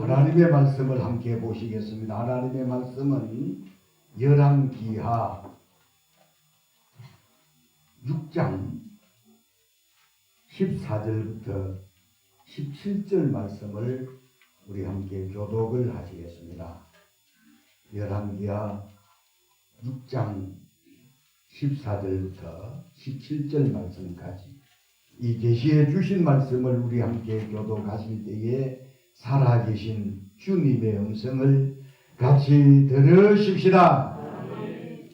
하나님의 말씀을 함께 보시겠습니다. 하나님의 말씀은 열왕기하 6장 14절부터 17절 말씀을 우리 함께 교독을 하시겠습니다. 열왕기하 6장 14절부터 17절 말씀까지 이 계시해 주신 말씀을 우리 함께 교독하실 때에 살아계신 주님의 음성을 같이 들으십시다.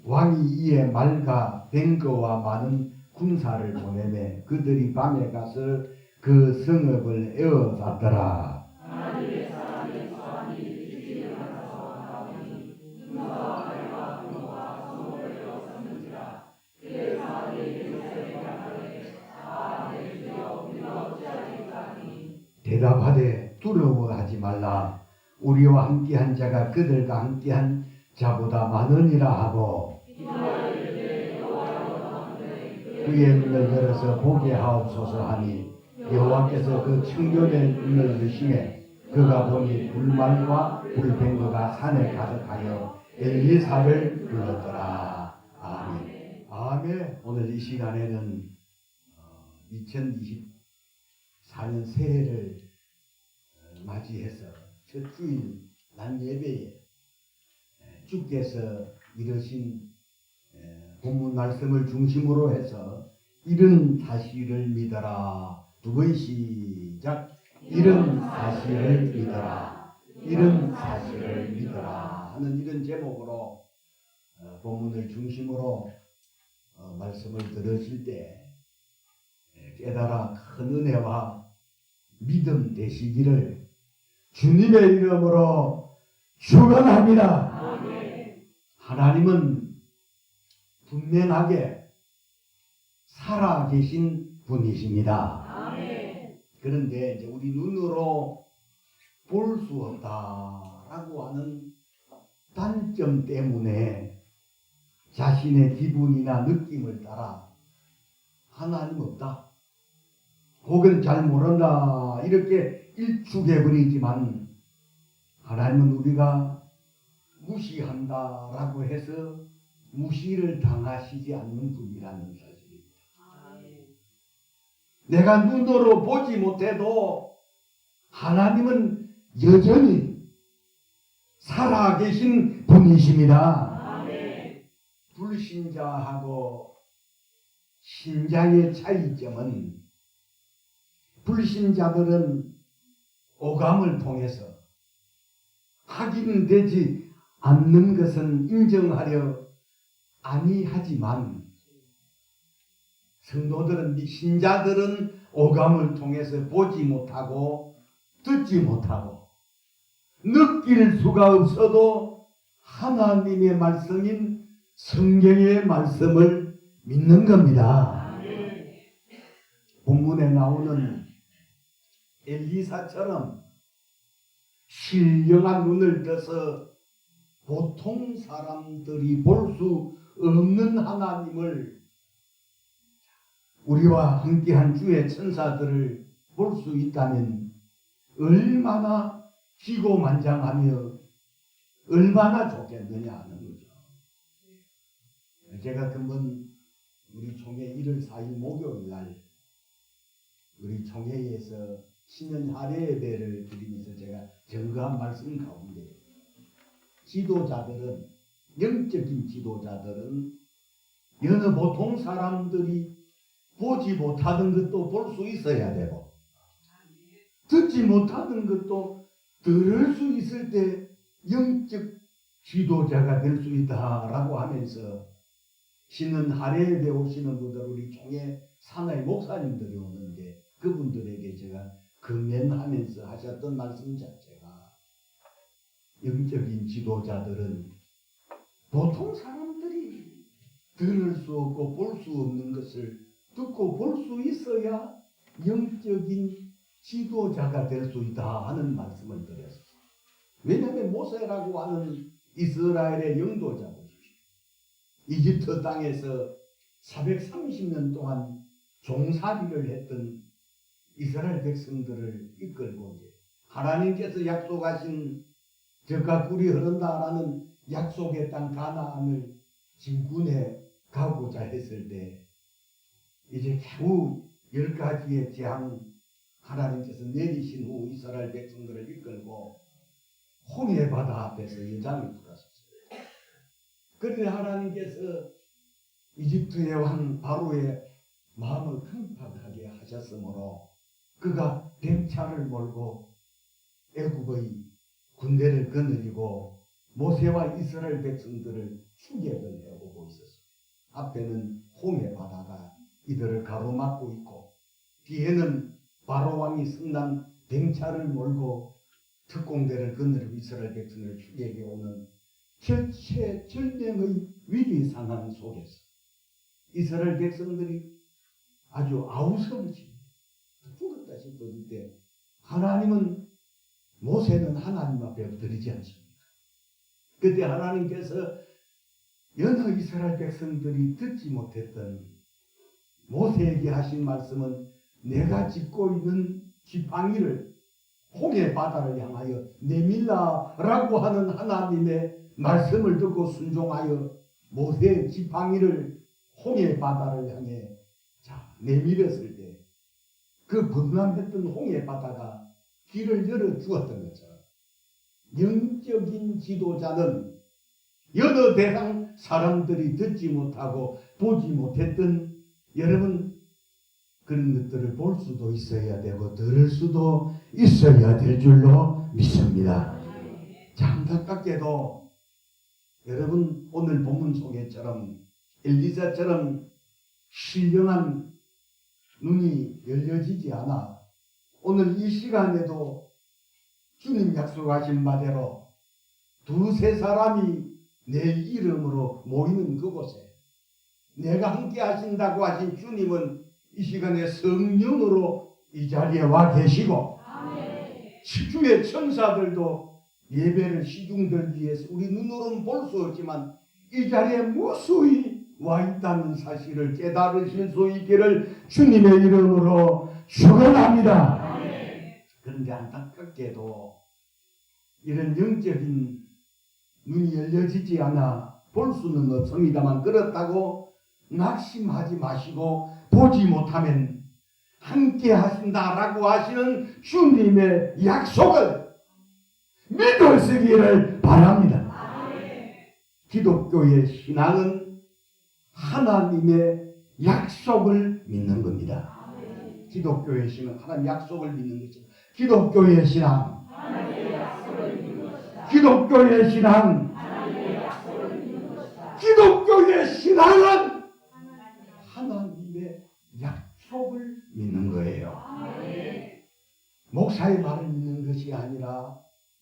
왕이 이에 말과 뱅거와 많은 군사를 보내매 그들이 밤에 가서 그 성읍을 에워쌌더라. 대답하되 두려워하지 말라. 우리와 함께한 자가 그들과 함께한 자보다 많으니라 하고 그의 눈을 열어서 보게 하옵소서 하니 여호와께서 그 청년의 눈을 여시매 그가 보니 불말과 불뱅거가 산에 가득하여 엘리사를 불렀더라. 아멘. 아멘. 오늘 이 시간에는 2024년 새해를 맞이해서 첫 주일 난 예배에 주께서 이러신 본문 말씀을 중심으로 해서 이런 사실을 믿어라. 두 번 시작. 이런 사실을 믿어라. 이런 사실을 믿어라 하는 이런 제목으로 본문을 중심으로 말씀을 들으실 때 깨달아 큰 은혜와 믿음 되시기를 주님의 이름으로 축원합니다. 하나님은 분명하게 살아계신 분이십니다. 그런데 이제 우리 눈으로 볼 수 없다라고 하는 단점 때문에 자신의 기분이나 느낌을 따라 하나님 없다, 혹은 잘 모른다 이렇게 일축해버리지만 하나님은 우리가 무시한다라고 해서 무시를 당하시지 않는 분이라는 사실입니다. 내가 눈으로 보지 못해도 하나님은 여전히 살아계신 분이십니다. 불신자하고 신자의 차이점은 불신자들은 오감을 통해서 확인되지 않는 것은 인정하려 아니하지만 성도들은, 신자들은 오감을 통해서 보지 못하고 듣지 못하고 느낄 수가 없어도 하나님의 말씀인 성경의 말씀을 믿는 겁니다. 본문에 나오는 엘리사처럼 신령한 눈을 떠서 보통 사람들이 볼 수 없는 하나님을, 우리와 함께한 주의 천사들을 볼 수 있다면 얼마나 기고만장하며 얼마나 좋겠느냐 하는 거죠. 제가 금번 우리 총회 1월 4일 목요일 날 우리 총회에서 신년 할례 예배를 드리면서 제가 증거한 말씀 가운데 지도자들은, 영적인 지도자들은 여느 보통 사람들이 보지 못하는 것도 볼 수 있어야 되고 듣지 못하는 것도 들을 수 있을 때 영적 지도자가 될 수 있다라고 하면서 신은 할례에 오시는 분들, 우리 총회 산하의 목사님들이 오는데 그분들에게 제가 금연하면서 하셨던 말씀 자체가, 영적인 지도자들은 보통 사람들이 들을 수 없고 볼 수 없는 것을 듣고 볼 수 있어야 영적인 지도자가 될 수 있다 하는 말씀을 드렸어요. 왜냐하면 모세라고 하는 이스라엘의 영도자 보십시오. 이집트 땅에서 430년 동안 종살이를 했던 이스라엘 백성들을 이끌고 이제 하나님께서 약속하신 젖과 꿀이 흐른다라는 약속의 땅 가나안을 진군해 가고자 했을 때 이제 겨우 10가지의 재앙 하나님께서 내리신 후 이스라엘 백성들을 이끌고 홍해 바다 앞에서 여장을 부르셨어요. 그런데 하나님께서 이집트의 왕 바로의 마음을 강팍하게 하셨으므로 그가 뱀차를 몰고 애굽의 군대를 거느리고 모세와 이스라엘 백성들을 추격을 해오고 있었습니다. 앞에는 홍해 바다가 이들을 가로막고 있고 뒤에는 바로 왕이 승난 뱀차를 몰고 특공대를 거느리고 이스라엘 백성을 추격해 오는 절체절명의 위기 상황 속에서 이스라엘 백성들이 아주 아우성지 죽었다 싶을 때 하나님은 모세는 하나님 앞에 엎드리지 않습니다. 그때 하나님께서 여느 이스라엘 백성들이 듣지 못했던 모세에게 하신 말씀은 내가 짚고 있는 지팡이를 홍해 바다를 향하여 내밀라라고 하는 하나님의 말씀을 듣고 순종하여 모세의 지팡이를 홍해 바다를 향해 내밀었을 때 그 범람했던 홍해 바다가 길을 열어 주었던 것처럼 영적인 지도자는 여러 대상 사람들이 듣지 못하고 보지 못했던 여러분 그런 것들을 볼 수도 있어야 되고 들을 수도 있어야 될 줄로 믿습니다. 자, 안타깝게도 여러분 오늘 본문 속에처럼 엘리사처럼 신령한 눈이 열려지지 않아 오늘 이 시간에도 주님 약속하신 바대로 두세 사람이 내 이름으로 모이는 그곳에 내가 함께 하신다고 하신 주님은 이 시간에 성령으로 이 자리에 와 계시고 주의 천사들도 예배를 시중들기 위해서 우리 눈으로는 볼 수 없지만 이 자리에 무수히 와 있다는 사실을 깨달으실 수 있기를 주님의 이름으로 축원합니다. 그런데 안타깝게도 이런 영적인 눈이 열려지지 않아 볼 수는 없습니다만 그렇다고 낙심하지 마시고 보지 못하면 함께 하신다라고 하시는 주님의 약속을 믿으시기를 바랍니다. 기독교의 신앙은 하나님의 약속을 믿는 겁니다. 기독교의 신앙은 하나님의 약속을 믿는 것입니다. 기독교의 신앙, 기독교의 신앙, 기독교의 신앙은 하나님의 약속을 믿는 거예요. 목사의 말을 믿는 것이 아니라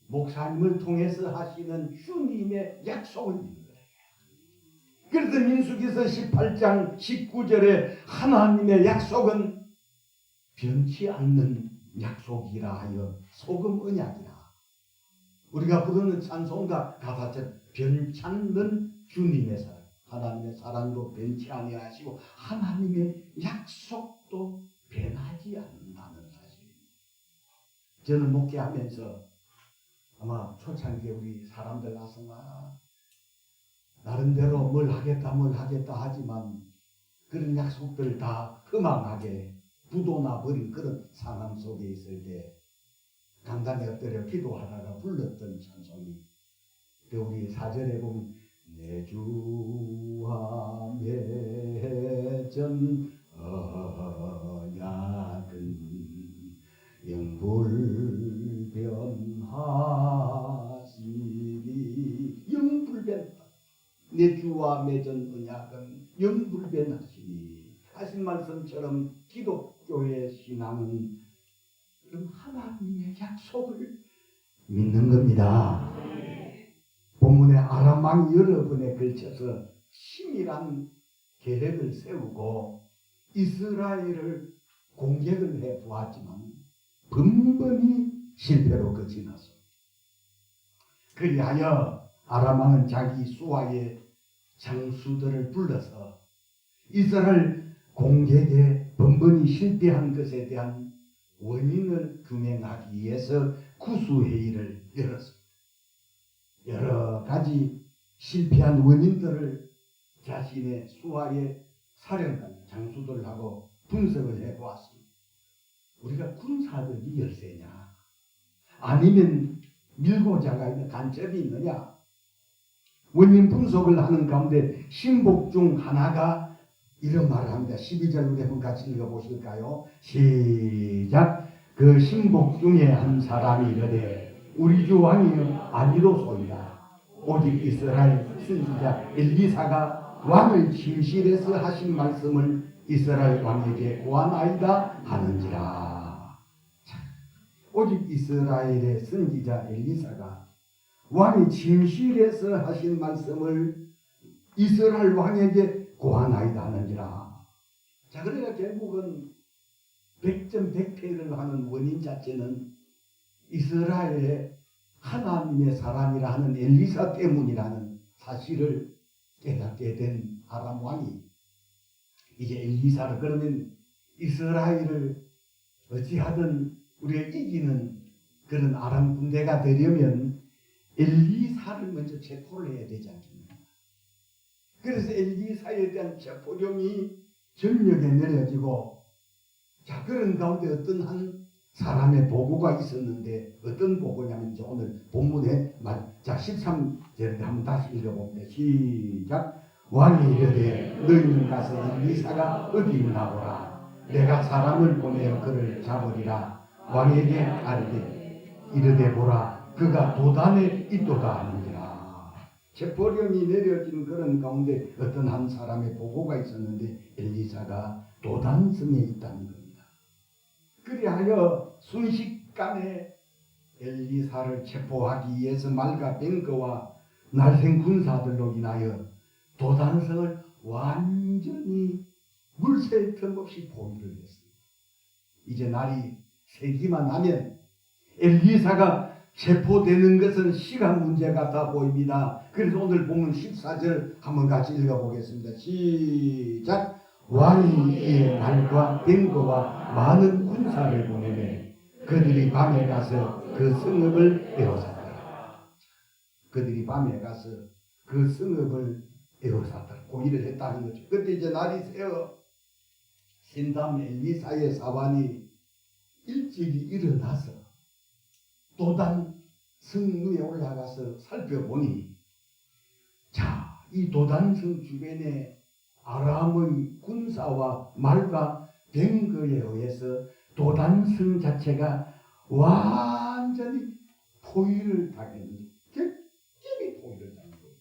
목사님을 통해서 하시는 주님의 약속을 믿는 거예요. 그래서 민수기서 18장 19절에 하나님의 약속은 변치 않는 약속이라 하여 소금 언약이라. 우리가 부르는 찬송가 가사처럼 변찮는 주님의 사랑, 하나님의 사랑도 변치 아니하시고 하나님의 약속도 변하지 않는다는 사실입니다. 저는 목회하면서 아마 초창기에 우리 사람들 나서 나름대로 뭘 하겠다 하지만 그런 약속들 다 허망하게 부도나 버린 그런 상황 속에 있을 때 강단에 엎드려 기도하다가 불렀던 찬송이 우리 4절에 보면 내 주와 맺은 언약은 영불변하시니 영불변 내 주와 맺은 언약은 영불변하시니 하신 말씀처럼 기독교의 신앙은 하나님의 약속을 믿는 겁니다. 본문에 아람 왕이 여러 번에 걸쳐서 치밀한 계획을 세우고 이스라엘을 공격을 해 보았지만 번번이 실패로 끝이 났습니다. 그리하여 아람 왕은 자기 수하의 장수들을 불러서 이스라엘 공격에 번번이 실패한 것에 대한 원인을 규명하기 위해서 구수회의를 열었습니다. 여러 가지 실패한 원인들을 자신의 수하의 사령관 장수들하고 분석을 해보았습니다. 우리가 군사력이 열세냐, 아니면 밀고자가 있는 간첩이 있느냐, 원인 분석을 하는 가운데 신복 중 하나가 이런 말을 합니다. 12절 우리 한번 같이 읽어보실까요? 시작. 그 신복 중에 한 사람이 이르되 우리 주 왕이 아니로소이다. 오직 이스라엘 선지자 엘리사가 왕을 침실에서 하신 말씀을 이스라엘 왕에게 고하나이다 하는지라. 오직 이스라엘의 선지자 엘리사가 왕이 침실에서 하신 말씀을 이스라엘 왕에게 고하나이다 하는지라. 자, 그러니까 결국은 백전백패를 하는 원인 자체는 이스라엘의 하나님의 사람이라 하는 엘리사 때문이라는 사실을 깨닫게 된 아람 왕이 이제 엘리사를, 그러면 이스라엘을 어찌하든 우리가 이기는 그런 아람 군대가 되려면 엘리사를 먼저 체포를 해야 되지 않겠습니까? 그래서 엘리사에 대한 체포령이 전력에 내려지고, 자, 그런 가운데 어떤 한 사람의 보고가 있었는데, 어떤 보고냐면 이제 오늘 본문에 자 13절에 한번 다시 읽어봅니다. 시작. 왕이 이르되 너희는 가서 엘리사가 어디 있나 보라. 내가 사람을 보내어 그를 잡으리라. 왕에게 이르되 보라. 그가 도단에 있도다 하는지라. 체포령이 내려진 그런 가운데 어떤 한 사람의 보고가 있었는데 엘리사가 도단성에 있다는 겁니다. 그리하여 순식간에 엘리사를 체포하기 위해서 말과 뱅거와 날생 군사들로 인하여 도단성을 완전히 물샐 틈 없이 포위를 했습니다. 이제 날이 새기만 하면 엘리사가 체포되는 것은 시간 문제 같아 보입니다. 그래서 오늘 본문 14절 한번 같이 읽어보겠습니다. 시작. 왕이 이에 말과 뱅거와 많은 군사를 보내매 그들이 밤에 가서 그 성읍을 에워쌌더라. 그들이 밤에 가서 그 성읍을 에워쌌더라. 고의를 했다는 거죠. 그때 이제 날이 새어 신담 엘리사의 사환이 일찍이 일어나서 도단 성 위에 올라가서 살펴보니, 자, 이 도단성 주변에 아람의 군사와 말과 뱅거에 의해서 도단성 자체가 완전히 포위를 당했는데, 객집이 포위를 당한 거예요.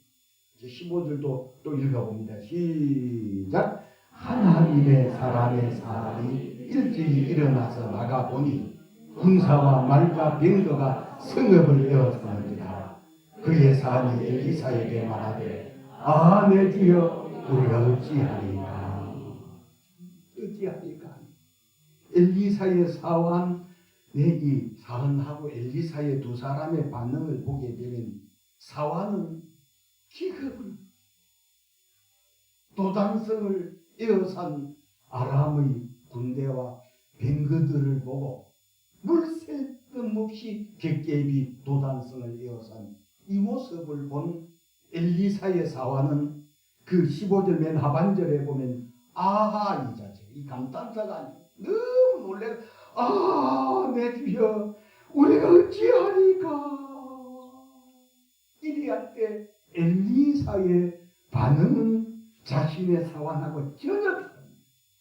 15절도 또 읽어봅니다. 시작. 하나님의 사람의 사람이 일찍이 일어나서 나가보니 군사와 말과 뱅거가 성읍을 에워쌌느니라. 그의 사람이 엘리사에게 말하되 아, 내 주여, 우리가 어찌하리까. 엘리사의 사환, 이 사환하고 엘리사의 두 사람의 반응을 보게 되면 사환은 기겁을, 도단성을 에워싼 아람의 군대와 뱅거들을 보고 물샐 틈 없이 객개입이 도단성을 에워싼 이 모습을 본 엘리사의 사환은 그 15절 맨 하반절에 보면 아하, 이 자체, 이 감탄사가 아니고 너무 놀래. 아, 내 주여, 우리가 어찌하리까. 이리할 때 엘리사의 반응은 자신의 사환하고 전혀 다릅니다.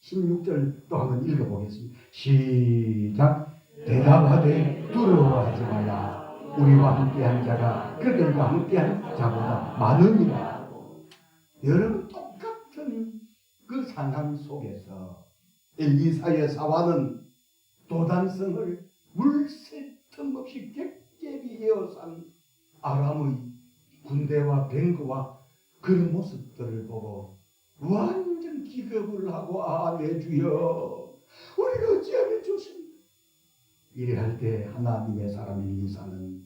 16절 또 한번 읽어보겠습니다. 시작. 대답하되 두려워하지 말라. 우리와 함께한 자가 그들과 함께한 자보다 많으니라. 여러분, 똑같은 그 상황 속에서 엘리사의 사환은 도단성을 물샐 틈 없이 객개비 에워싼 아람의 군대와 뱅거와 그런 모습들을 보고 완전 기겁을 하고 아, 내 주여, 우리가 어찌하면 좋습니까? 이래 할 때 하나님의 사람 엘리사는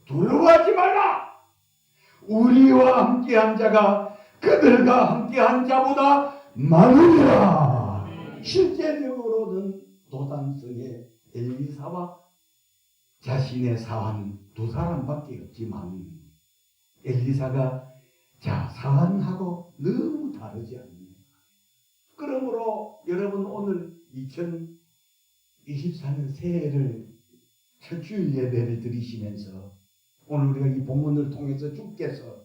두려워하지 말라. 우리와 함께한 자가 그들과 함께한 자보다 많으리라. 실제적으로는 도단성에 엘리사와 자신의 사환 두 사람밖에 없지만 엘리사가 사환하고 너무 다르지 않습니까? 그러므로 여러분 오늘 2024년 새해를 첫 주일 예배를 드리시면서 오늘 우리가 이 본문을 통해서 주께서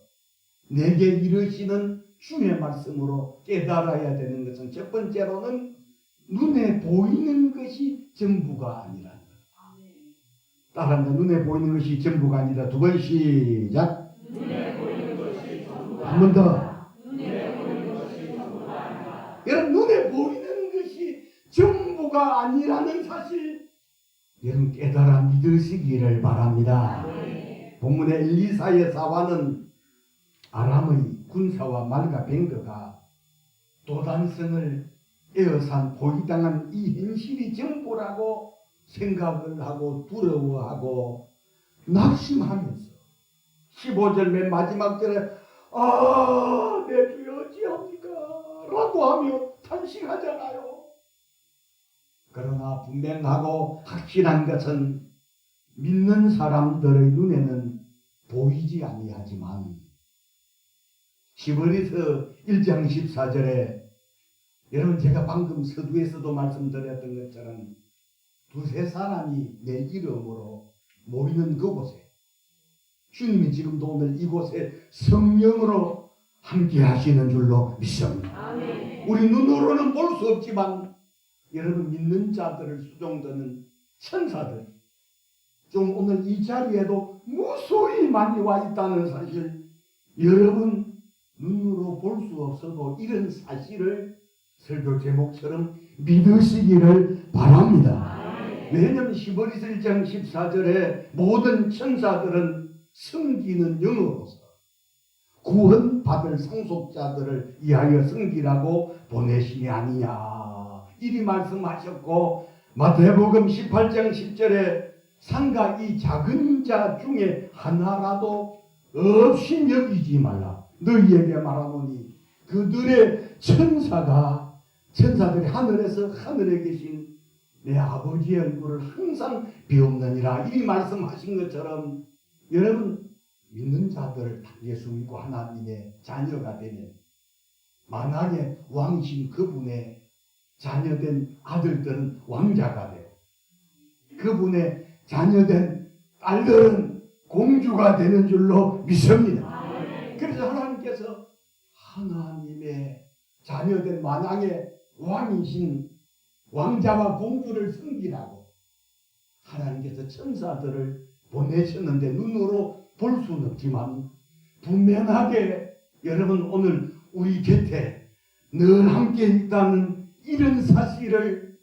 내게 이르시는 주의 말씀으로 깨달아야 되는 것은 첫 번째로는 눈에 보이는 것이 전부가 아니라는 것. 따라한다. 눈에 보이는 것이 전부가 아니다. 두 번 시작. 눈에 보이는 것이 전부가 한 번 더. 눈에 보이는 것이 전부가 아니다. 여러분 눈에 보이는 것이 전부가 아니라는 사실 여러분 깨달아 믿으시기를 바랍니다. 본문의 엘리사의 사환은 아람의 군사와 말과 병거가 도단성을 에어산 포위당한 이 현실이 전부라고 생각을 하고 두려워하고 낙심하면서 15절 맨 마지막 절에 내 주여 어찌합니까? 라고 하며 탄식하잖아요. 그러나 분명하고 확실한 것은 믿는 사람들의 눈에는 보이지 아니하지만 히브리서 1장 14절에 여러분 제가 방금 서두에서도 말씀드렸던 것처럼 두세 사람이 내 이름으로 모이는 그곳에 주님이 지금도 오늘 이곳에 성령으로 함께 하시는 줄로 믿습니다. 아멘. 우리 눈으로는 볼 수 없지만 여러분 믿는 자들을 수종드는 천사들 좀 오늘 이 자리에도 무수히 많이 와 있다는 사실 여러분 눈으로 볼 수 없어도 이런 사실을 설교 제목처럼 믿으시기를 바랍니다. 왜냐하면 히브리서 1장 14절에 모든 천사들은 섬기는 영으로서 구원받을 상속자들을 위하여 섬기라고 보내심이 아니냐 이리 말씀하셨고 마태복음 18장 10절에 상가 이 작은 자 중에 하나라도 없이 여기지 말라 너희에게 말하노니 그들의 천사들이 하늘에서 하늘에 계신 내 아버지의 얼굴을 항상 비옵느니라 이 말씀하신 것처럼 여러분 믿는 자들을 예수 믿고 하나님의 자녀가 되면 만왕의 왕이신 그분의 자녀된 아들들은 왕자가 되고 그분의 자녀된 딸들은 공주가 되는 줄로 믿습니다. 그래서 하나님께서 하나님의 자녀된 만왕의 왕이신 왕자와 공주를 섬기라고 하나님께서 천사들을 보내셨는데 눈으로 볼 수는 없지만 분명하게 여러분 오늘 우리 곁에 늘 함께 있다는 이런 사실을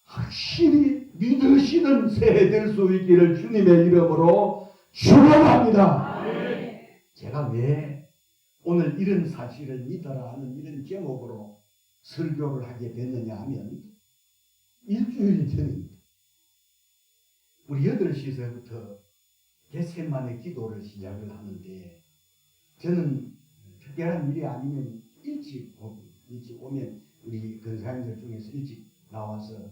확실히 믿으시는 새해 될 수 있기를 주님의 이름으로 축원합니다. 제가 왜 오늘 이런 사실을 믿어라 하는 이런 제목으로 설교를 하게 됐느냐 하면 일주일 전입니다. 우리 8시서부터 겟세마네 기도를 시작을 하는데 저는 특별한 일이 아니면 일찍 오면 우리 근사님들 중에서 일찍 나와서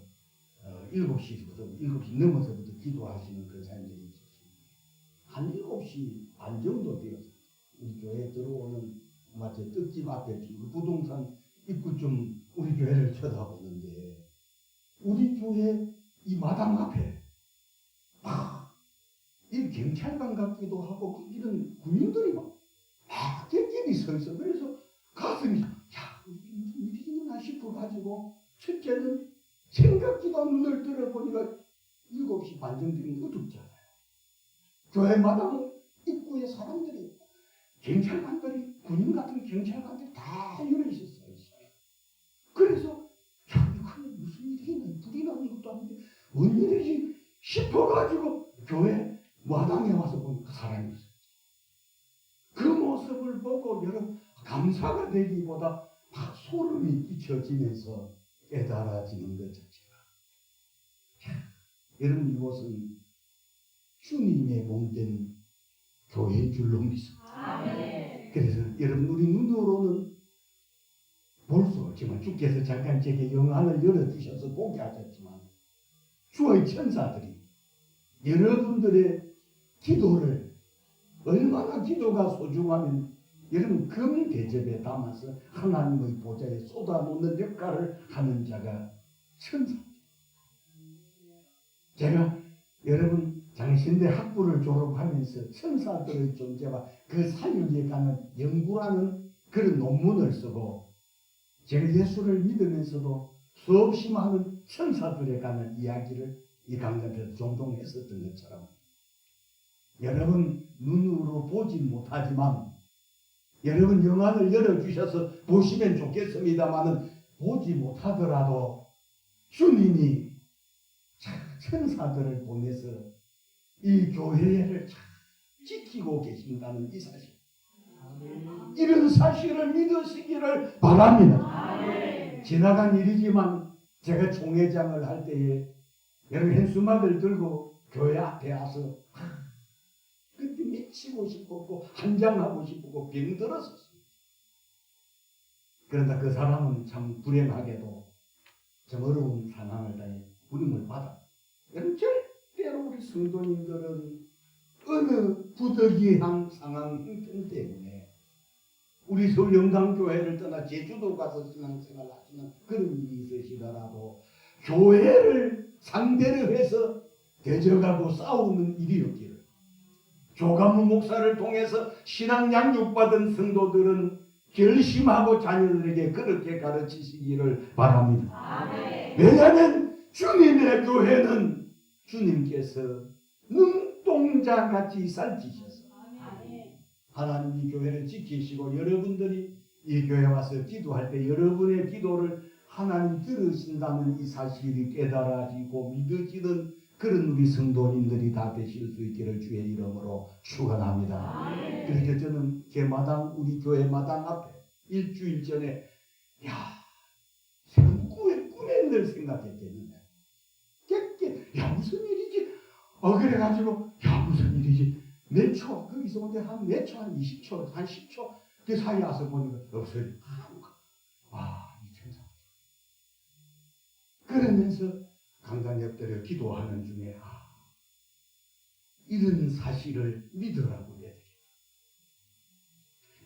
7시부터 7시 넘어서부터 기도하시는 근사님들이 있었습니다. 한 7시 반 정도 되어서 우리 교회에 들어오는 마치 떡집 앞에 부동산 입구쯤 우리 교회를 쳐다보는데 우리 교회 이 마당 앞에 이 경찰관 같기도 하고 이런 군인들이 막 객객이 서 있어. 그래서 가슴이 우리 무슨 일이 있나 싶어가지고 첫째는 생각지도 않은 눈을 들어보니까 7시 반 정도는 어둡잖아요. 교회 마당 입구에 사람들이 경찰관들이 군인 같은 경찰관들이 다 열려 있었어요. 그래서 이거 무슨 일이 있나 불이 나는 것도 아닌데 뭔 일이지 싶어가지고 교회 마당에 와서 보니까 그 사람이 있어요. 그 모습을 보고 여러분 감사가 되기보다 막 소름이 끼쳐지면서 깨달아지는 것 자체가 여러분 이곳은 주님의 몸된 교회인 줄로 믿습니다. 그래서 여러분 우리 눈으로는 볼 수 없지만 주께서 잠깐 제게 영안을 열어주셔서 보게 하셨지만 주의 천사들이 여러분들의 기도를 얼마나 기도가 소중하면 여러분 금 대접에 담아서 하나님의 보좌에 쏟아놓는 역할을 하는 자가 천사. 제가 여러분 장신대 학부를 졸업하면서 천사들의 존재와 그 사역에 관한 연구하는 그런 논문을 쓰고 제가 예수를 믿으면서도 수없이 많은 천사들에 관한 이야기를 이 강단에서 종종 했었던 것처럼 여러분 눈으로 보진 못하지만 여러분 영안을 열어주셔서 보시면 좋겠습니다만은 보지 못하더라도 주님이 천사들을 보내서 이 교회를 지키고 계신다는 이 사실, 이런 사실을 믿으시기를 바랍니다. 지나간 일이지만 제가 총회장을 할 때에 여러분 현수막을 들고 교회 앞에 와서 그때 미치고 싶었고 한장하고 싶었고 병들었었어요. 그러나 그 사람은 참 불행하게도 좀 어려운 상황을 당해 부름을 받아. 여러분 절대로 우리 성도님들은 어느 부득이한 상황 형편 때문에 우리 서울 영광교회를 떠나 제주도 가서 신앙생활 하시는 그런 일이 있으시더라도 교회를 상대로 해서 대적하고 싸우는 일이 없기를 조가무 목사를 통해서 신앙 양육받은 성도들은 결심하고 자녀들에게 그렇게 가르치시기를 바랍니다. 아멘. 왜냐하면 주님의 교회는 주님께서 눈동자같이 살찌셔서 하나님이 교회를 지키시고 여러분들이 이 교회에 와서 기도할 때 여러분의 기도를 하나님 들으신다는 이 사실이 깨달아지고 믿어지는 그런 우리 성도님들이 다 되실 수 있기를 주의 이름으로 축원합니다. 그래서 저는 개마당 우리 교회 마당 앞에 일주일 전에 꿈에 늘 생각했겠는데 무슨 일이지? 그래가지고 무슨 일이지? 몇 초? 거기서 온데 한 몇 초? 한 20초? 한 10초? 그 사이에 와서 보니까 없어요. 이 천사. 그러면서 강단 옆들에 기도하는 중에 이런 사실을 믿으라고 해야 되겠다.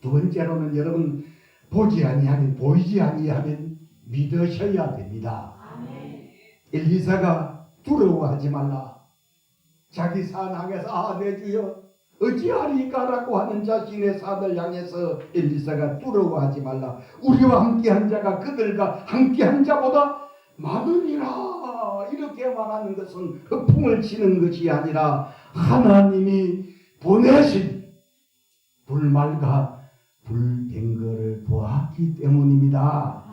두 번째로는 여러분 보지 아니하면 보이지 아니하면 믿으셔야 됩니다. 엘리사가 두려워하지 말라. 자기 산항에서 내 주여 어찌하리까라고 하는 자신의 산을 향해서 엘리사가 두려워하지 말라. 우리와 함께한 자가 그들과 함께한 자보다 많으니라. 이렇게 말하는 것은 허풍을 치는 것이 아니라 하나님이 보내신 불말과 불병거를 보았기 때문입니다.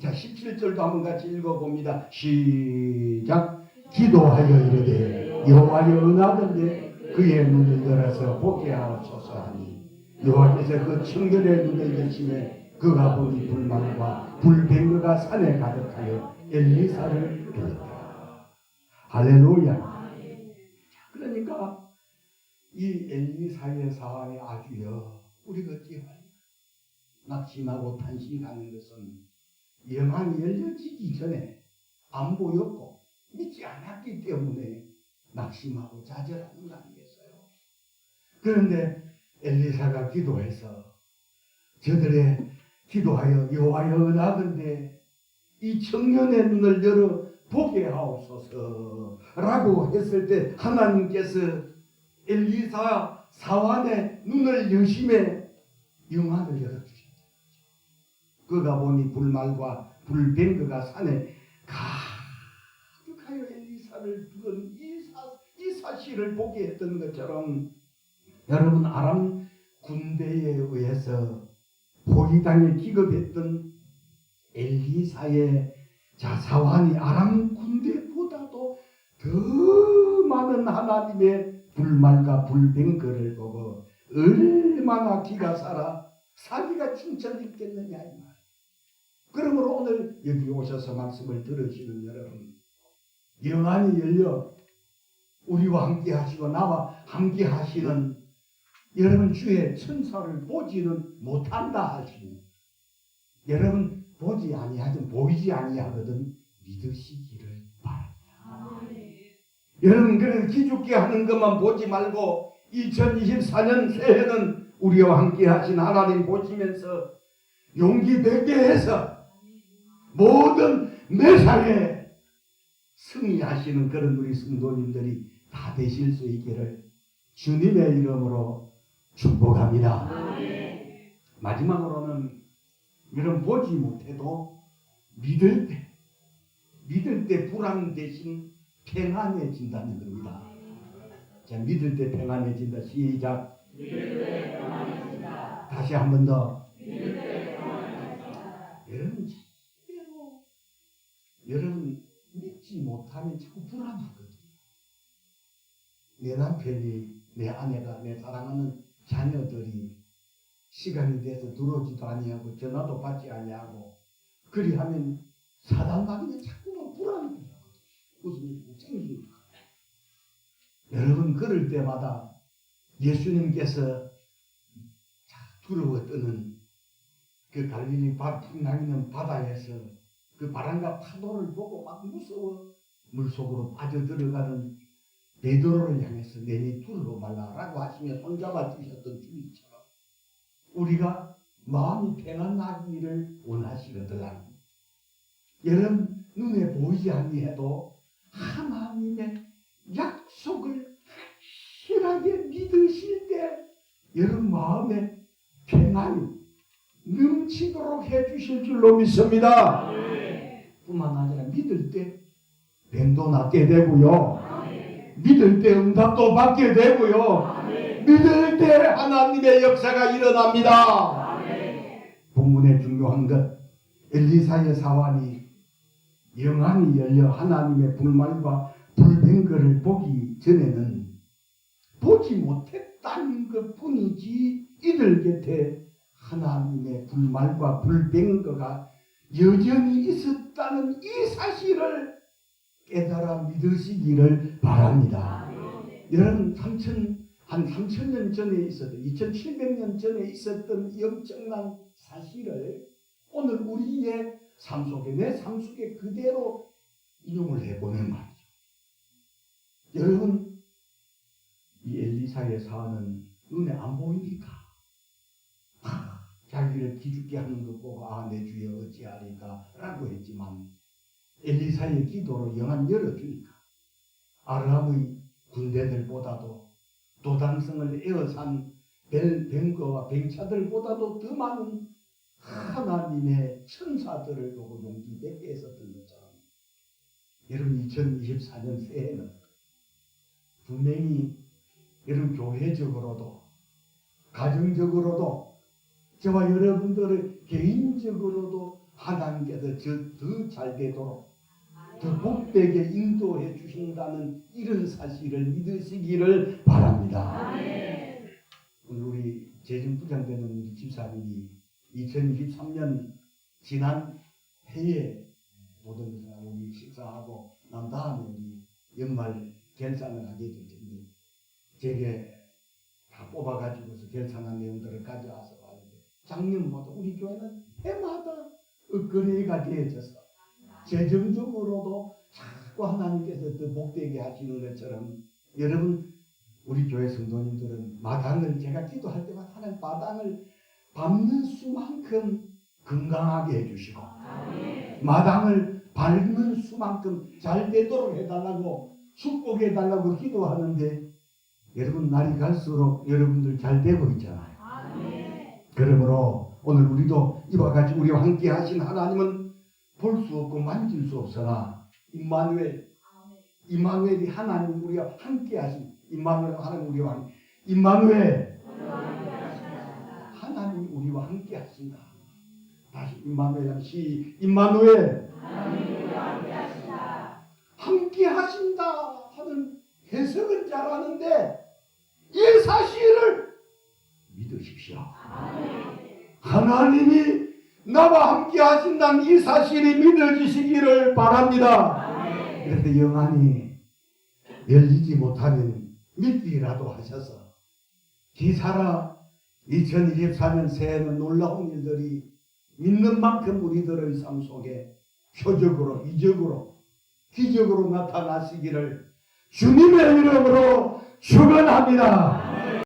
자, 17절도 한번 같이 읽어봅니다. 시작. 기도하여 이르되 여호와여 은하던대 그의 눈을 열어서 보게 하옵소서 하니 여호와께서 그 청년의 눈을 여시매 그가 보니 불말과 불병거가 산에 가득하여 엘리사를 불렀다. 할렐루야. 그러니까 이 엘리사의 사안에 아주여 우리가 어찌하리? 낙심하고 탄식하는 것은 영안이 열려지기 전에 안 보였고 믿지 않았기 때문에 낙심하고 좌절하는 거 아니겠어요? 그런데 엘리사가 기도해서 저들의 기도하여 여호와여 은하건대 이 청년의 눈을 열어 보게 하옵소서 라고 했을 때 하나님께서 엘리사 사환의 눈을 여심해 영안을 열어주셨다. 그가 보니 불말과 불병거가 산에 가득하여 엘리사를 부른 이 사실을 보게 했던 것처럼 여러분 아람 군대에 의해서 포위당에 기급했던 엘리사의 사환이 아람 군대보다도 더 많은 하나님의 불말과 불병거를 보고 얼마나 기가 살아 사기가 칭찬했겠느냐 이 말. 그러므로 오늘 여기 오셔서 말씀을 들으시는 여러분 영안이 열려 우리와 함께 하시고 나와 함께 하시는 여러분 주의 천사를 보지는 못한다 하시니 여러분 보지 아니하든 보이지 아니하거든 믿으시기를 바랍니다. 여러분, 그래서 기죽게 하는 것만 보지 말고 2024년 새해는 우리와 함께 하신 하나님 보시면서 용기 되게 해서 모든 매사에 승리하시는 그런 우리 성도님들이 다 되실 수 있기를 주님의 이름으로 축복합니다. 마지막으로는 여러분, 보지 못해도 믿을 때 불안 대신 평안해진다는 겁니다. 자, 믿을 때 평안해진다. 시작. 믿을 때 평안해진다. 다시 한 번 더. 믿을 때 평안해진다. 여러분 믿지 못하면 자꾸 불안하거든요. 내 남편이, 내 아내가, 내 사랑하는 자녀들이 시간이 돼서 들어오지도 아니하고 전화도 받지 아니하고 그리하면 사단마귀는 자꾸만 불안이 들거든요. 무슨 일이고 생기고. 여러분, 그럴 때마다 예수님께서 두려워 떠는 그 갈릴리 풍랑이는 바다에서 그 바람과 파도를 보고 막 무서워 물속으로 빠져들어가는 베드로를 향해서 내니 두려워 말라라고 하시며 손잡아 주셨던 주님처럼 우리가 마음이 평안하기를 원하시거든요. 여러분, 눈에 보이지 아니해도 하나님의 약속을 확실하게 믿으실 때 여러분 마음에 평안이 넘치도록 해주실 줄로 믿습니다. 뿐만 아니라 믿을 때 뱀도 낫게 되고요. 믿을 때 응답도 받게 되고요. 믿을 때 하나님의 역사가 일어납니다. 본문의 중요한 것, 엘리사의 사환이 영안이 열려 하나님의 불말과 불병거를 보기 전에는 보지 못했다는 것뿐이지 이들 곁에 하나님의 불말과 불병거가 여전히 있었다는 이 사실을 깨달아 믿으시기를 바랍니다. 여러분, 한 3,000년 전에 있었던 2,700년 전에 있었던 이 엄청난 사실을 오늘 우리의 삶 속에, 내 삶 속에 그대로 인용을 해보는 말이죠. 여러분, 이 엘리사의 사안은 눈에 안 보입니까? 자기를 기죽게 하는 것 보고 내 주여 어찌하리까 라고 했지만 엘리사의 기도로 영안 열어주니까 아람의 군대들보다도 도단성을 에워싼 뱀거와 병차들보다도 더 많은 하나님의 천사들을 보고 용기 맺게 했었던 것처럼 여러분, 2024년 새해는 분명히 여러분 교회적으로도 가정적으로도 저와 여러분들의 개인적으로도 하나님께서 더 잘 되도록 더 복되게 인도해 주신다는 이런 사실을 믿으시기를 바랍니다. 오늘 우리 재정부장되는 우리 집사님이 2023년 지난 해에 모든 것을 우리 식사하고 난 다음에 우리 연말 결산을 하게 될 텐데 제게 다 뽑아가지고서 결산한 내용들을 가져와서 하는데 작년보다 우리 교회는 해마다 거래가 되어져서 재정적으로도 자꾸 하나님께서 더 복되게 하시는 것처럼 여러분, 우리 교회 성도님들은 마당을 제가 기도할 때마다 하나님 마당을 밟는 수만큼 건강하게 해주시고 마당을 밟는 수만큼 잘 되도록 해달라고 축복해달라고 기도하는데 여러분, 날이 갈수록 여러분들 잘 되고 있잖아요. 그러므로 오늘 우리도 이와 같이 우리와 함께 하신 하나님은 볼 수 없고 만질 수 없으나 임마누엘이 하나님 우리와 함께 하신 임마누엘 하나님 우리와 함께 임마누엘 하나님 우리와 함께 하신다. 다시 임마누엘 임마누엘 함께 하신다 하는 해석은 잘하는데 이 사실을 믿으십시오. 하나님이 나와 함께 하신다는 이 사실이 믿어지시기를 바랍니다. 그런데 영안이 열리지 못하면 믿기라도 하셔서 기사라 2024년 새해는 놀라운 일들이 믿는 만큼 우리들의 삶 속에 표적으로, 이적으로, 기적으로 나타나시기를 주님의 이름으로 축원합니다.